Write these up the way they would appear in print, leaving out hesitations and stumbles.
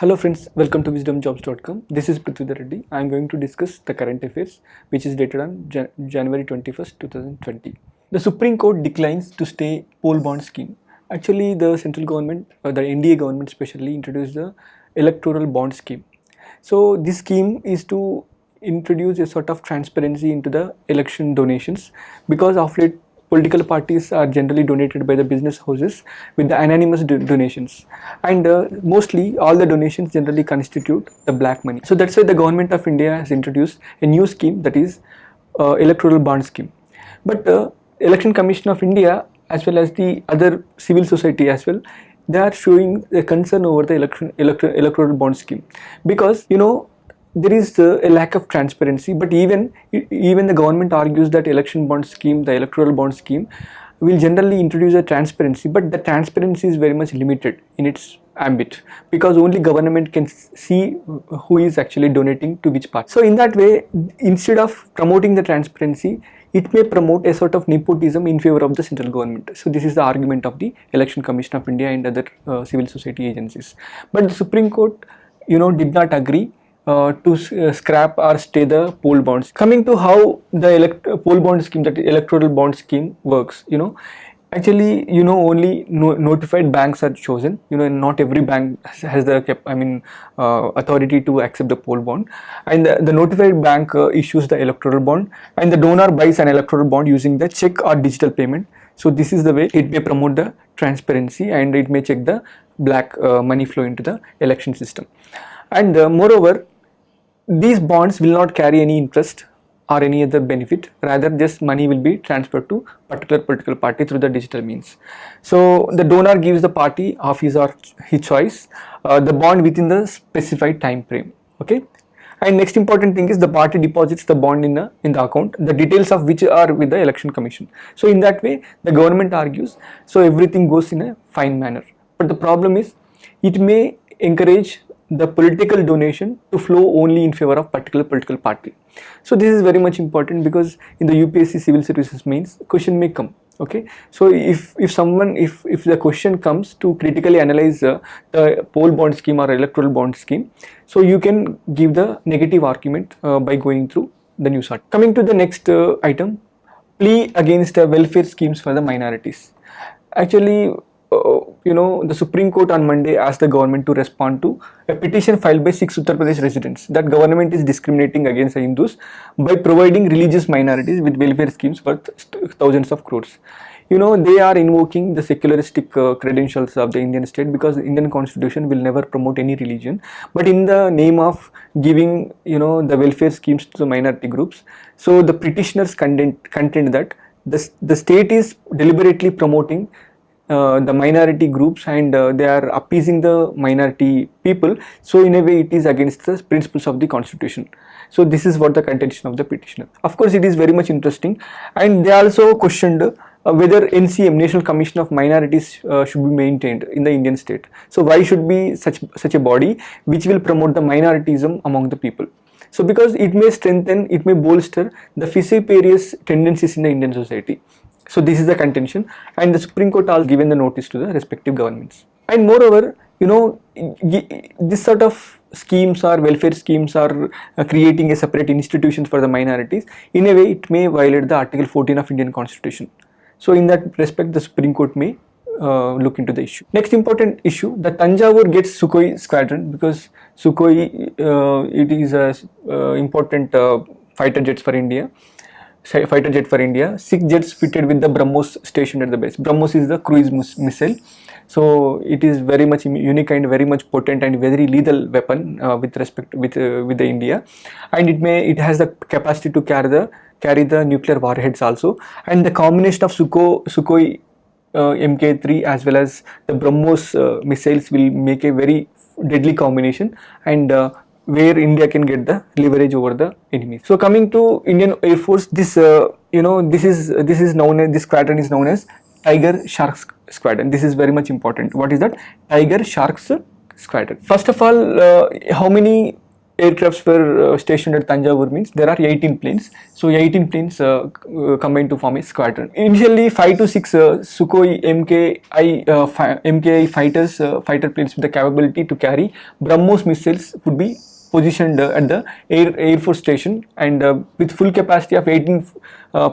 Hello friends, welcome to wisdomjobs.com. This is Prithvidhar Reddy. I am going to discuss the current affairs which is dated on January 21st, 2020. The Supreme Court declines to stay poll bond scheme. Actually, the central government, the NDA government especially, introduced the electoral bond scheme. So this scheme is to introduce a sort of transparency into the election donations, because of late political parties are generally donated by the business houses with the anonymous donations, and mostly all the donations generally constitute the black money. So that's why the government of India has introduced a new scheme, that is electoral bond scheme. But Election Commission of India as well as the other civil society as well, they are showing a concern over the electoral bond scheme, because there is a lack of transparency. But even the government argues that election bond scheme, the electoral bond scheme, will generally introduce a transparency, but the transparency is very much limited in its ambit, because only government can see who is actually donating to which party. So in that way, instead of promoting the transparency, it may promote a sort of nepotism in favor of the central government. So this is the argument of the Election Commission of India and other civil society agencies. But the Supreme Court did not agree to scrap or stay the poll bonds. Coming to how the poll bond scheme, that electoral bond scheme, works, actually only notified banks are chosen. Not every bank has the authority to accept the poll bond, and the notified bank issues the electoral bond, and the donor buys an electoral bond using the check or digital payment. So this is the way it may promote the transparency, and it may check the black money flow into the election system. And moreover, these bonds will not carry any interest or any other benefit, rather just money will be transferred to particular political party through the digital means. So the donor gives the party of his or his choice the bond within the specified time frame. Okay. And next important thing is the party deposits the bond in the account, the details of which are with the Election Commission. So in that way, the government argues, so everything goes in a fine manner. But the problem is, it may encourage the political donation to flow only in favor of particular political party. So this is very much important, because in the UPSC civil services mains, question may come. Okay, so if the question comes to critically analyze the poll bond scheme or electoral bond scheme, so you can give the negative argument by going through the news article. Coming to the next item, plea against welfare schemes for the minorities. Actually, the Supreme Court on Monday asked the government to respond to a petition filed by 6 Uttar Pradesh residents that government is discriminating against Hindus by providing religious minorities with welfare schemes worth thousands of crores. They are invoking the secularistic credentials of the Indian state, because the Indian constitution will never promote any religion. But in the name of giving, the welfare schemes to the minority groups, so the petitioners contend that the state is deliberately promoting the minority groups, and they are appeasing the minority people. So in a way, it is against the principles of the constitution. So this is what the contention of the petitioner. Of course, it is very much interesting, and they also questioned whether NCM, National Commission of Minorities, should be maintained in the Indian state. So why should be such a body which will promote the minoritism among the people? So because it may strengthen, it may bolster the fissiparous tendencies in the Indian society. So this is the contention, and the Supreme Court has given the notice to the respective governments. And moreover, this sort of schemes or welfare schemes are creating a separate institutions for the minorities. In a way, it may violate the Article 14 of Indian Constitution. So in that respect, the Supreme Court may look into the issue. Next important issue, the Thanjavur gets Sukhoi squadron, because Sukhoi it is a important fighter jet for India. 6 jets fitted with the BrahMos stationed at the base. BrahMos is the cruise missile, so it is very much unique and very much potent and very lethal weapon with the India, and it has the capacity to carry the nuclear warheads also. And the combination of Sukhoi Mk3 as well as the BrahMos missiles will make a very deadly combination, and where India can get the leverage over the enemies. So coming to Indian Air Force, this squadron is known as Tiger Sharks Squadron. This is very much important. What is that? Tiger Sharks Squadron. First of all, how many aircrafts were stationed at Tanjavur means there are 18 planes. So 18 planes combined to form a squadron. Initially 5 to 6 Sukhoi MKI fighters fighter planes with the capability to carry BrahMos missiles would be positioned at the Air Force Station, and with full capacity of 18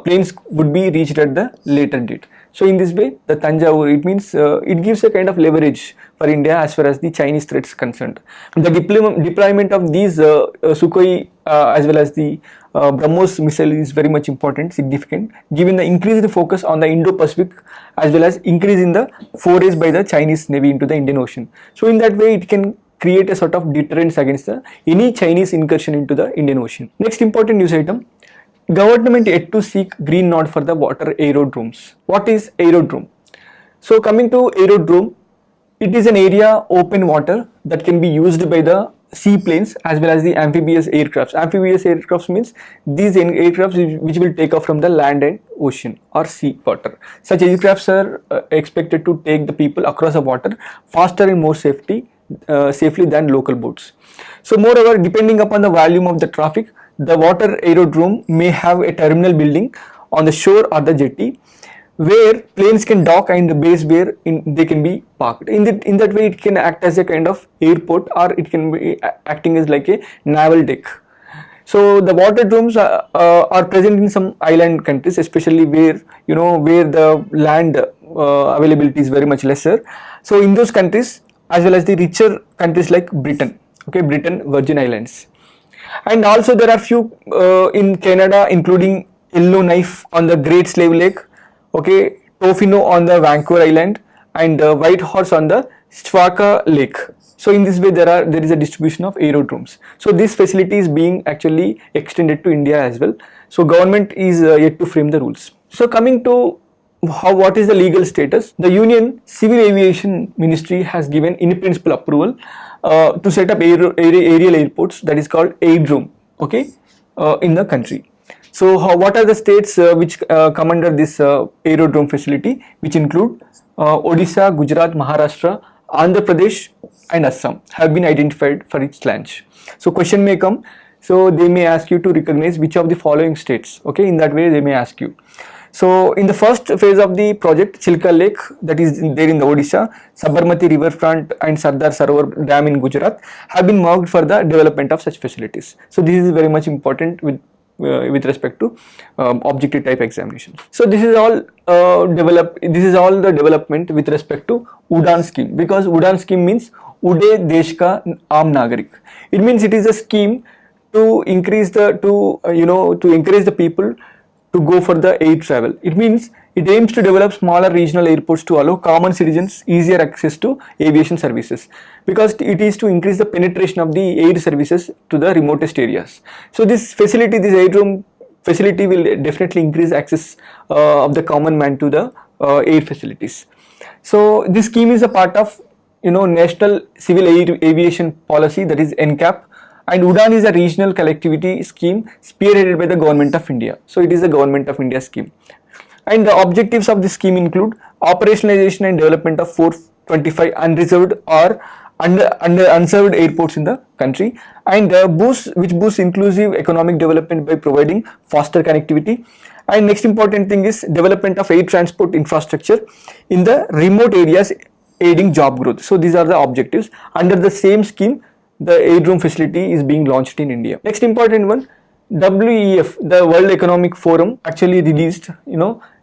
planes would be reached at the later date. So in this way, the Tanjavur, it means it gives a kind of leverage for India as far as the Chinese threats concerned. The deployment of these Sukhoi as well as the BrahMos missile is very much important, significant, given the increased focus on the Indo-Pacific as well as increase in the forays by the Chinese Navy into the Indian Ocean. So in that way, it can create a sort of deterrence against any Chinese incursion into the Indian Ocean. Next important news item. Government yet to seek green nod for the water aerodromes. What is aerodrome? So coming to aerodrome, it is an area open water that can be used by the seaplanes as well as the amphibious aircrafts. Amphibious aircrafts means these aircrafts which will take off from the land and ocean or sea water. Such aircrafts are expected to take the people across the water faster and more safely than local boats. So moreover, depending upon the volume of the traffic, the water aerodrome may have a terminal building on the shore or the jetty where planes can dock and base where they can be parked. In that way, it can act as a kind of airport, or it can be acting as like a naval deck. So the water drones are present in some island countries, especially where the land availability is very much lesser. So in those countries, as well as the richer countries like Britain, Virgin Islands. And also there are few in Canada, including Yellowknife on the Great Slave Lake, Tofino on the Vancouver Island, and Whitehorse on the Schwatka Lake. So in this way there is a distribution of aerodromes. So this facility is being actually extended to India as well. So government is yet to frame the rules. So coming to what is the legal status? The Union Civil Aviation Ministry has given in principle approval to set up aerial airports, that is called aerodrome, in the country. So what are the states which come under this aerodrome facility, which include Odisha, Gujarat, Maharashtra, Andhra Pradesh and Assam have been identified for its launch. So question may come, so they may ask you to recognize which of the following states, in that way they may ask you. So in the first phase of the project, Chilka Lake, that is there in the Odisha, Sabarmati riverfront and Sardar Sarovar Dam in Gujarat have been marked for the development of such facilities. So this is very much important with respect to objective type examinations. So this is all the development with respect to Udan scheme, because Udan scheme means Ude Desh Ka Aam Nagarik. It means it is a scheme to increase to encourage the people to go for the air travel. It means it aims to develop smaller regional airports to allow common citizens easier access to aviation services, because it is to increase the penetration of the air services to the remotest areas. So this aerodrome facility will definitely increase access of the common man to the air facilities. So this scheme is a part of National Civil Aviation Policy, that is NCAP. And Udan is a regional collectivity scheme spearheaded by the Government of India. So it is a Government of India scheme. And the objectives of this scheme include operationalization and development of 425 unreserved or unserved airports in the country, and which boosts inclusive economic development by providing faster connectivity. And next important thing is development of air transport infrastructure in the remote areas, aiding job growth. So these are the objectives. Under the same scheme, the aerodrome facility is being launched in India. Next important one, WEF, the World Economic Forum, actually released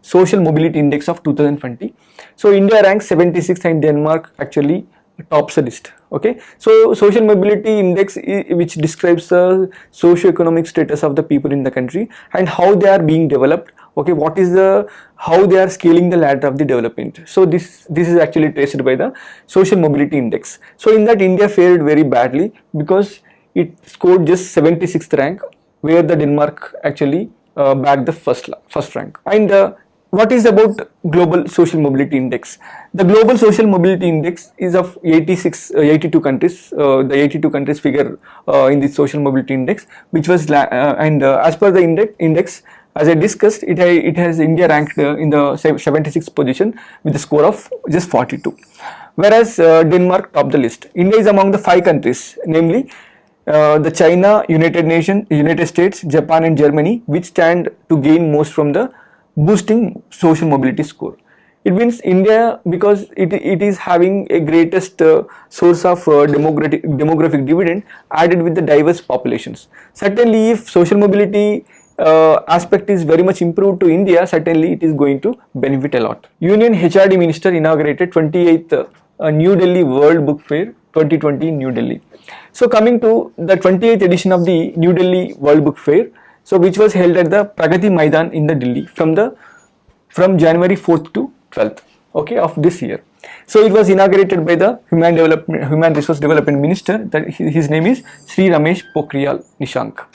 Social Mobility Index of 2020. So India ranks 76th and Denmark actually tops the list. So Social Mobility Index, which describes the socio-economic status of the people in the country and how they are being developed. What is how they are scaling the ladder of the development. So this is actually traced by the Social Mobility Index. So in that, India fared very badly because it scored just 76th rank, where the Denmark actually bagged the first rank. And what is about Global Social Mobility Index? The Global Social Mobility Index is of 82 countries. The 82 countries figure in the Social Mobility Index, which was as per the index, as I discussed, it has India ranked in the 76th position with a score of just 42, whereas Denmark topped the list. India is among the 5 countries, namely the China, United States, Japan and Germany, which stand to gain most from the boosting social mobility score. It means India, because it is having a greatest source of demographic dividend added with the diverse populations. Certainly, if social mobility aspect is very much improved to India, certainly it is going to benefit a lot. Union HRD Minister inaugurated 28th New Delhi World Book Fair 2020 in New Delhi. So coming to the 28th edition of the New Delhi World Book Fair, so which was held at the Pragati Maidan in the Delhi from January 4th to 12th, okay, of this year. So it was inaugurated by the Human Resource Development Minister. That his name is Sri Ramesh Pokhriyal Nishank.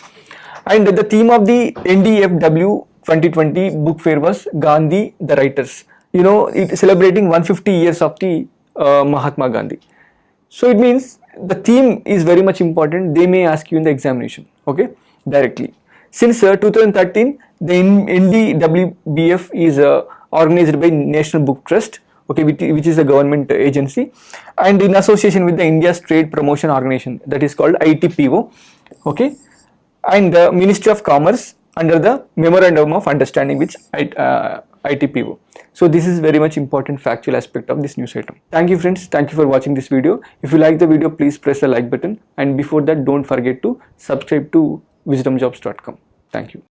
And the theme of the NDFW 2020 book fair was Gandhi the Writers. You know, it celebrating 150 years of the Mahatma Gandhi. So it means the theme is very much important. They may ask you in the examination, okay, directly. Since 2013, the NDWBF is organized by National Book Trust, okay, which is a government agency, and in association with the India's Trade Promotion Organization, that is called ITPO, okay, and the Ministry of Commerce under the Memorandum of Understanding with ITPO. So this is very much important factual aspect of this news item. Thank you friends, thank you for watching this video. If you like the video, please press the like button, and before that don't forget to subscribe to wisdomjobs.com. Thank you.